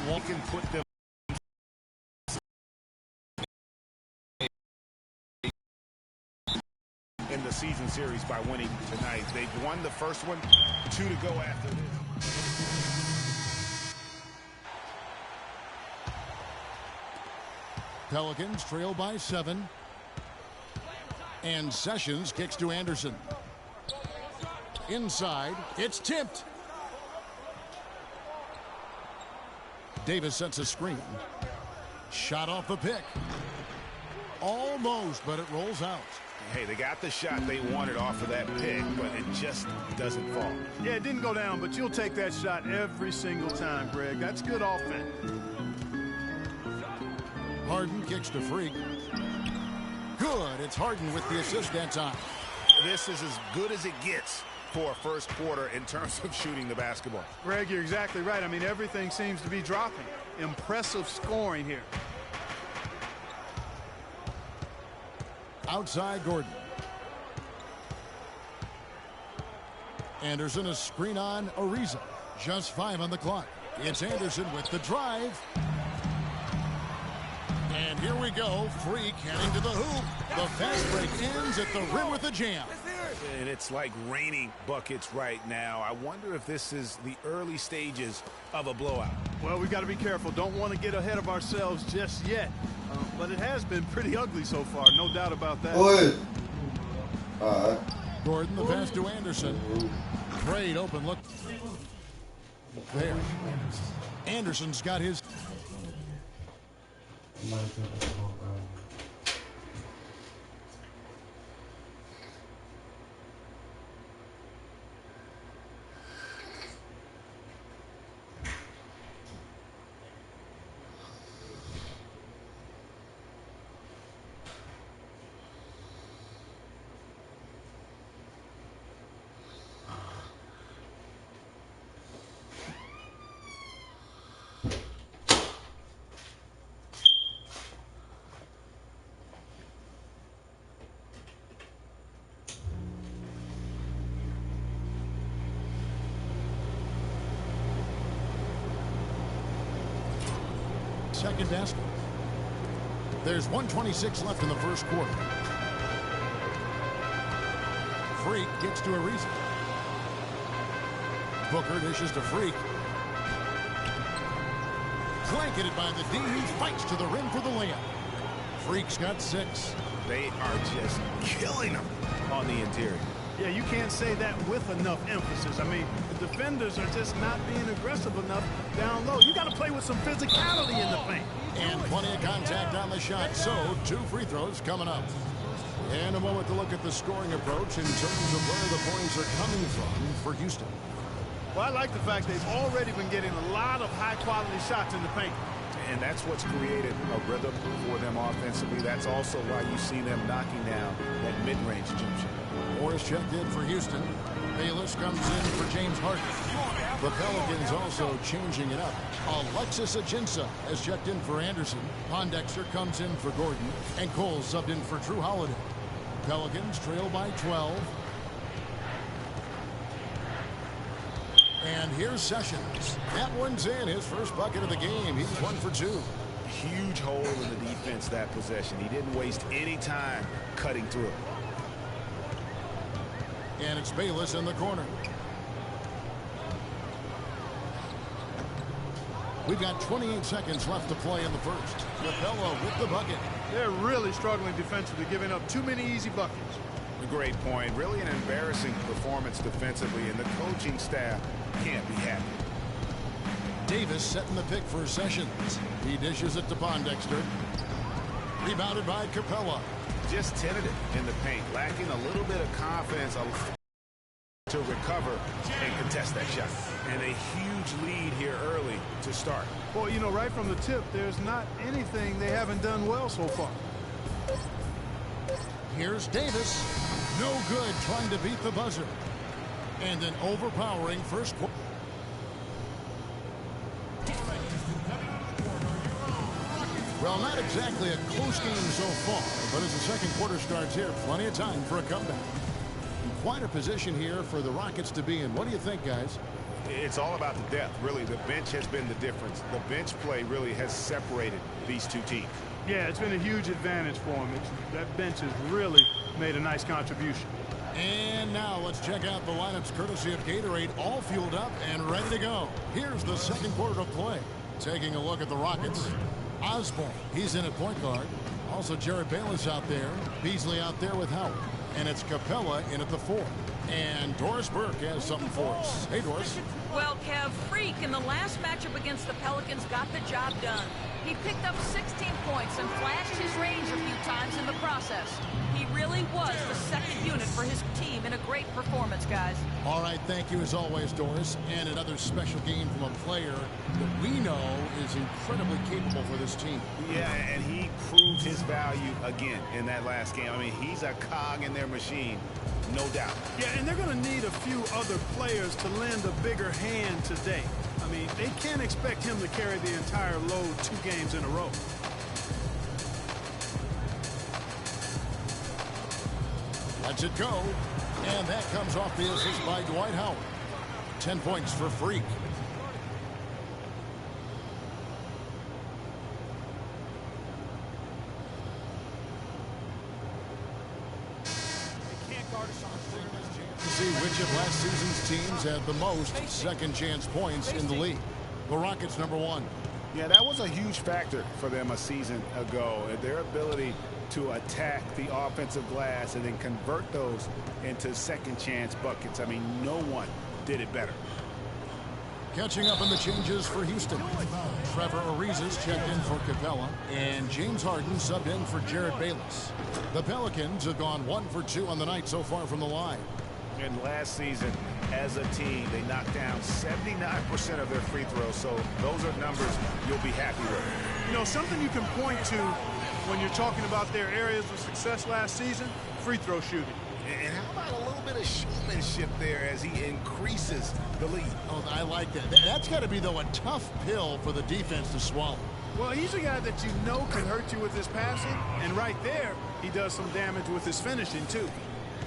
one can put them in the season series by winning tonight. They've won the first one, 2 to go after this. Pelicans trail by 7. And Sessions kicks to Anderson. Inside, it's tipped. Davis sets a screen. Shot off the pick. Almost, but it rolls out. Hey, they got the shot they wanted off of that pick, but it just doesn't fall. Yeah, it didn't go down, but you'll take that shot every single time, Greg. That's good offense. Harden kicks to Freak. Good. It's Harden with the assist that time. This is as good as it gets for a first quarter in terms of shooting the basketball. Greg, you're exactly right. I mean, everything seems to be dropping. Impressive scoring here. Outside Gordon. Anderson, a screen on Ariza. Just 5 on the clock. It's Anderson with the drive. And here we go. Freak heading to the hoop. The fast break ends at the rim with a jam. And it's like raining buckets right now. I wonder if this is the early stages of a blowout. Well, we've got to be careful. Don't want to get ahead of ourselves just yet. But it has been pretty ugly so far. No doubt about that. Gordon, the pass to Anderson. Great open look. There. Anderson's got his. Second basket. There's 1:26 left in the first quarter. Freak gets to Ariza. Booker dishes to Freak. Blanketed by the D, who fights to the rim for the layup. Freak's got 6. They are just killing them on the interior. Yeah, you can't say that with enough emphasis. I mean, the defenders are just not being aggressive enough down low. You got to play with some physicality in the paint. And plenty of contact on the shot. So 2 free throws coming up. And a moment to look at the scoring approach in terms of where the points are coming from for Houston. Well, I like the fact they've already been getting a lot of high-quality shots in the paint. And that's what's created a rhythm for them offensively. That's also why you see them knocking down that mid-range jump shot. Morris checked in for Houston. Bayless comes in for James Harden. The Pelicans also changing it up. Alexis Ajinça has checked in for Anderson. Pondexter comes in for Gordon. And Cole subbed in for Drew Holiday. Pelicans trail by 12. And here's Sessions. That one's in. His first bucket of the game. He's 1 for 2. Huge hole in the defense that possession. He didn't waste any time cutting through. And it's Bayless in the corner. We've got 28 seconds left to play in the first. Capella with the bucket. They're really struggling defensively, giving up too many easy buckets. A great point. Really an embarrassing performance defensively, and the coaching staff can't be happy. Davis setting the pick for Sessions. He dishes it to Pondexter. Rebounded by Capella. Just tentative in the paint, lacking a little bit of confidence to recover and contest that shot. And a huge lead here early to start. Well, you know, right from the tip, there's not anything they haven't done well so far. Here's Davis. No good trying to beat the buzzer. And an overpowering first quarter. Well, not exactly a close game so far, but as the second quarter starts here, plenty of time for a comeback. Quite a position here for the Rockets to be in. What do you think, guys? It's all about the depth, really. The bench has been the difference. The bench play really has separated these two teams. Yeah, it's been a huge advantage for him. That bench has really made a nice contribution. And now let's check out the lineups courtesy of Gatorade, all fueled up and ready to go. Here's the second quarter of play. Taking a look at the Rockets. Osborne, he's in at point guard. Also Jared Bayless out there. Beasley out there with Howard. And it's Capella in at the 4. And Doris Burke has something for us. Hey, Doris. Well, Kev, Freak in the last matchup against the Pelicans got the job done. He picked up 16 points and flashed his range a few times in the process. He really was the second unit for his team in a great performance, guys. All right, thank you as always, Doris. And another special game from a player that we know is incredibly capable for this team. Yeah, and he proved his value again in that last game. I mean, he's a cog in their machine, no doubt. Yeah, and they're going to need a few other players to lend a bigger hand today. I mean, they can't expect him to carry the entire load 2 games in a row. Lets it go. And that comes off the assist by Dwight Howard. 10 points for Freak. See which of last season's teams had the most second chance points in the league. The Rockets #1. Yeah, that was a huge factor for them a season ago. Their ability to attack the offensive glass and then convert those into second chance buckets. I mean, no one did it better. Catching up on the changes for Houston. Trevor Ariza's checked in for Capella, and James Harden subbed in for Jared Bayless. The Pelicans have gone 1 for 2 on the night so far from the line. And last season, as a team, they knocked down 79% of their free throws, so those are numbers you'll be happy with. You know, something you can point to when you're talking about their areas of success last season, free throw shooting. And how about a little bit of showmanship there as he increases the lead? Oh, I like that. That's got to be, though, a tough pill for the defense to swallow. Well, he's a guy that you know can hurt you with his passing, and right there, he does some damage with his finishing, too.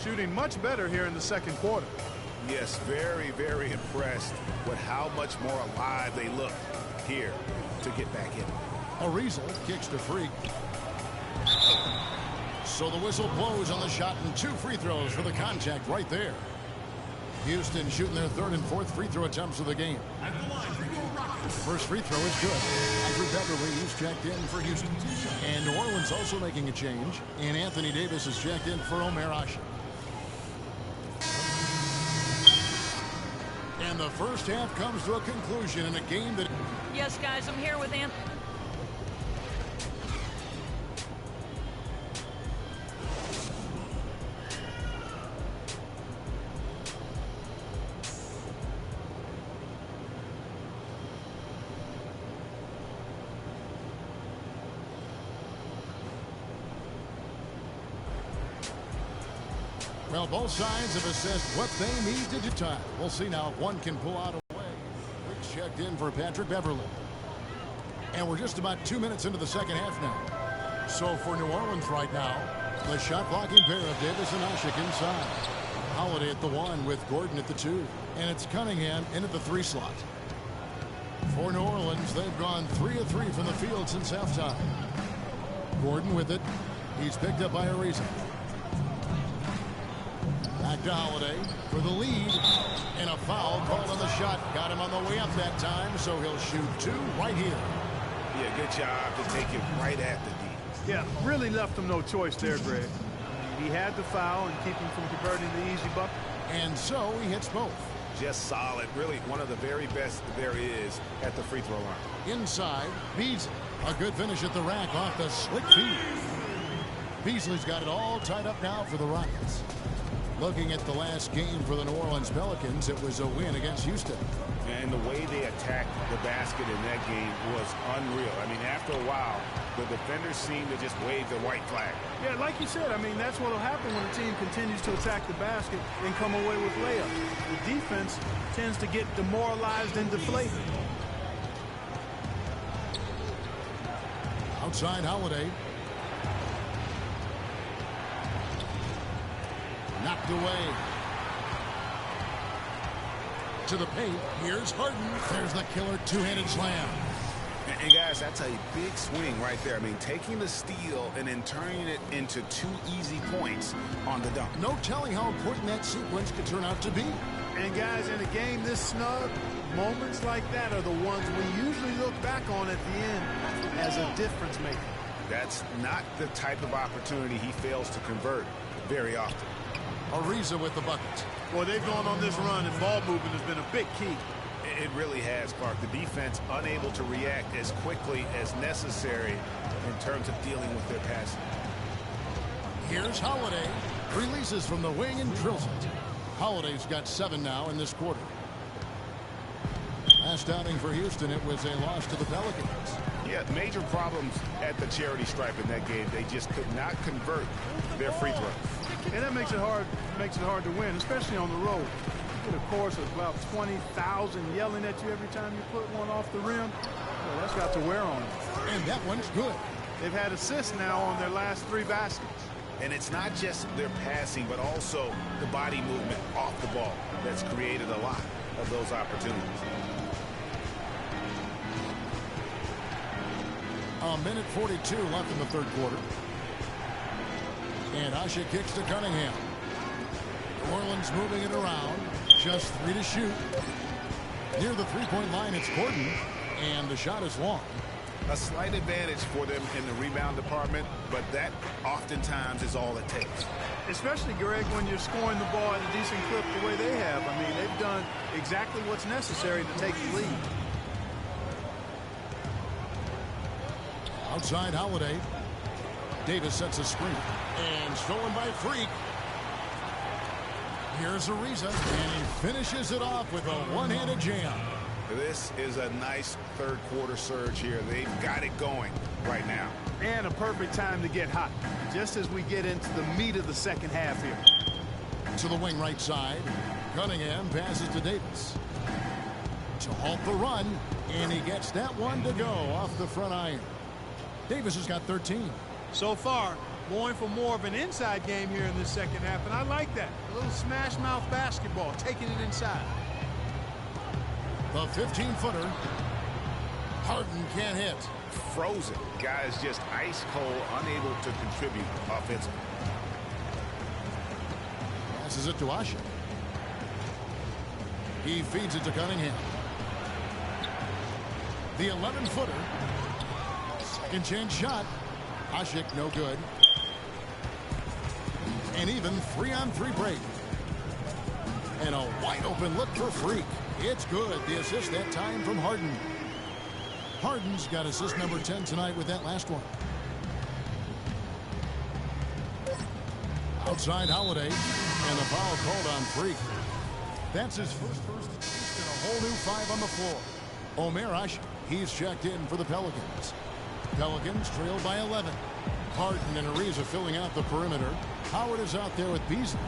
Shooting much better here in the second quarter. Yes, very, very impressed with how much more alive they look here to get back in. Ariza kicks to Freak. So the whistle blows on the shot and 2 free throws for the contact right there. Houston shooting their 3rd and 4th free throw attempts of the game. First free throw is good. Andrew Beverly is checked in for Houston. And New Orleans also making a change. And Anthony Davis is checked in for Omer Asha. And the first half comes to a conclusion in a game that... Yes, guys, I'm here with Anthony. Well, both sides have assessed what they need to do time. We'll see now if one can pull out a way. Rick's checked in for Patrick Beverly. And we're just about 2 minutes into the second half now. So for New Orleans right now, the shot blocking pair of Davis and Ashik inside. Holiday at the 1 with Gordon at the 2. And it's Cunningham in at the 3 slot. For New Orleans, they've gone 3 of 3 from the field since halftime. Gordon with it. He's picked up by Ariza. Back to Holiday for the lead, and a foul called on the shot. Got him on the way up that time, so he'll shoot 2 right here. Yeah, good job to take it right at the D. Yeah, really left him no choice there, Greg. He had the foul and keep him from converting the easy bucket. And so he hits both. Just solid, really one of the very best there is at the free throw line. Inside, Beasley. A good finish at the rack off the slick feed. Beasley's got it all tied up now for the Rockets. Looking at the last game for the New Orleans Pelicans, it was a win against Houston. And the way they attacked the basket in that game was unreal. I mean, after a while, the defenders seemed to just wave the white flag. Yeah, like you said, I mean, that's what will happen when a team continues to attack the basket and come away with layups. The defense tends to get demoralized and deflated. Outside Holiday. Knocked away. To the paint. Here's Harden. There's the killer two-handed slam. And guys, that's a big swing right there. I mean, taking the steal and then turning it into 2 easy points on the dunk. No telling how important that sequence could turn out to be. And guys, in a game this snug, moments like that are the ones we usually look back on at the end as a difference maker. That's not the type of opportunity he fails to convert very often. Ariza with the bucket. Boy, they've gone on this run, and ball movement has been a big key. It really has, Clark. The defense unable to react as quickly as necessary in terms of dealing with their passing. Here's Holiday. Releases from the wing and drills it. Holiday's got 7 now in this quarter. Last outing for Houston, it was a loss to the Pelicans. Yeah, major problems at the charity stripe in that game. They just could not convert their free throws. And that makes it hard to win, especially on the road. With a chorus of about 20,000 yelling at you every time you put one off the rim, well, that's got to wear on them. And that one's good. They've had assists now on their last 3 baskets. And it's not just their passing, but also the body movement off the ball that's created a lot of those opportunities. A minute 42 left in the third quarter. And Asha kicks to Cunningham. New Orleans moving it around. Just 3 to shoot. Near the three-point line, it's Gordon. And the shot is long. A slight advantage for them in the rebound department, but that oftentimes is all it takes. Especially, Greg, when you're scoring the ball at a decent clip the way they have. I mean, they've done exactly what's necessary to take the lead. Outside Holiday. Davis sets a screen. And stolen by Freak. Here's Ariza. And he finishes it off with a one-handed jam. This is a nice third quarter surge here. They've got it going right now. And a perfect time to get hot, just as we get into the meat of the second half here. To the wing right side. Cunningham passes to Davis. To halt the run. And he gets that one to go off the front iron. Davis has got 13. So far, going for more of an inside game here in this second half, and I like that. A little smash mouth basketball, taking it inside. The 15-footer. Harden can't hit. Frozen. Guys just ice cold, unable to contribute offensively. Passes it to Asha. He feeds it to Cunningham. The 11-footer. Second chance shot. Ashik no good. And even 3-on-3 break. And a wide open look for Freak. It's good. The assist that time from Harden. Harden's got assist number 10 tonight with that last one. Outside Holiday. And a foul called on Freak. That's his first assist and a whole new 5 on the floor. Omer Asha. He's checked in for the Pelicans. Pelicans trail by 11. Harden and Ariza filling out the perimeter. Howard is out there with Beasley.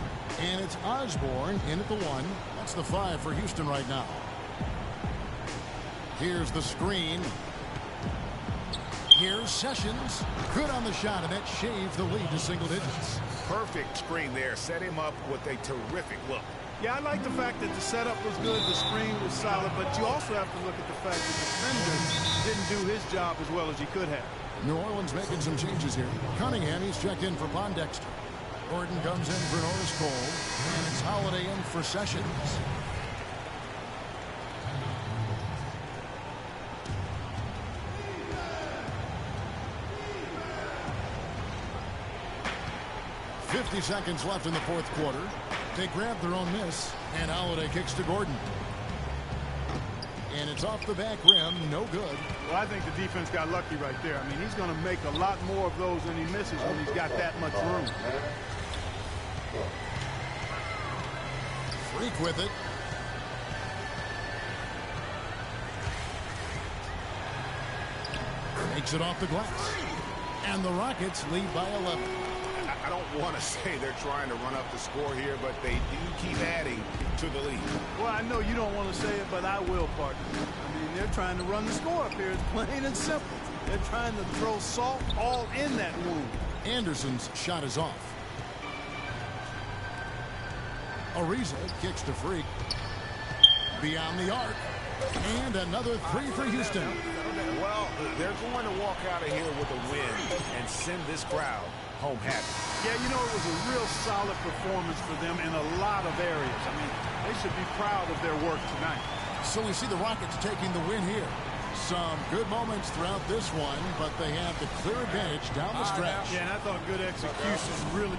And it's Osborne in at the 1. That's the 5 for Houston right now. Here's the screen. Here's Sessions. Good on the shot, and that shaves the lead to single digits. Perfect screen there. Set him up with a terrific look. Yeah, I like the fact that the setup was good, the screen was solid, but you also have to look at the fact that the defender didn't do his job as well as he could have. New Orleans making some changes here. Cunningham, he's checked in for Pondexter. Gordon comes in for Norris Cole, and it's Holiday in for Sessions. .50 seconds left in the fourth quarter. They grab their own miss, and Holiday kicks to Gordon. And it's off the back rim, no good. Well, I think the defense got lucky right there. I mean, he's going to make a lot more of those than he misses when he's got that much room. Freak with it. Makes it off the glass. And the Rockets lead by 11. I don't want to say they're trying to run up the score here, but they do keep adding to the lead. Well, I know you don't want to say it, but I will, partner. I mean, they're trying to run the score up here. It's plain and simple. They're trying to throw salt all in that wound. Anderson's shot is off. Ariza kicks to Freak. beyond the arc. And another three for Houston. Well, they're going to walk out of here with a win and send this crowd home happy. Yeah, you know, it was a real solid performance for them in a lot of areas. I mean, they should be proud of their work tonight. So we see the Rockets taking the win here. Some good moments throughout this one, but they have the clear advantage down the stretch. Yeah, and I thought good execution really...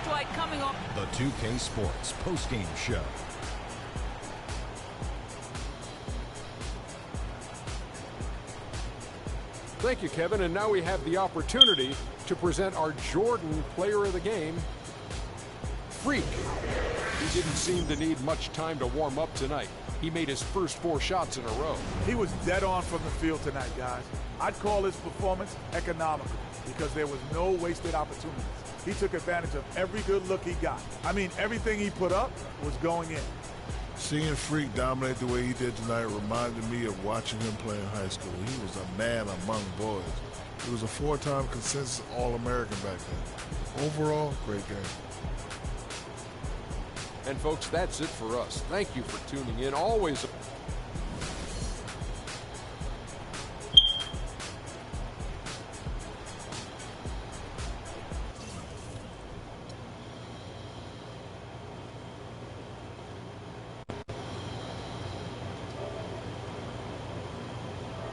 Dwight coming off. The 2K Sports postgame show. Thank you, Kevin. And now we have the opportunity to present our Jordan Player of the Game, Freak. He didn't seem to need much time to warm up tonight. He made his first 4 shots in a row. He was dead on from the field tonight, guys. I'd call his performance economical because there was no wasted opportunities. He took advantage of every good look he got. I mean, everything he put up was going in. Seeing Freak dominate the way he did tonight reminded me of watching him play in high school. He was a man among boys. He was a 4-time consensus All-American back then. Overall, great game. And folks, that's it for us. Thank you for tuning in. Always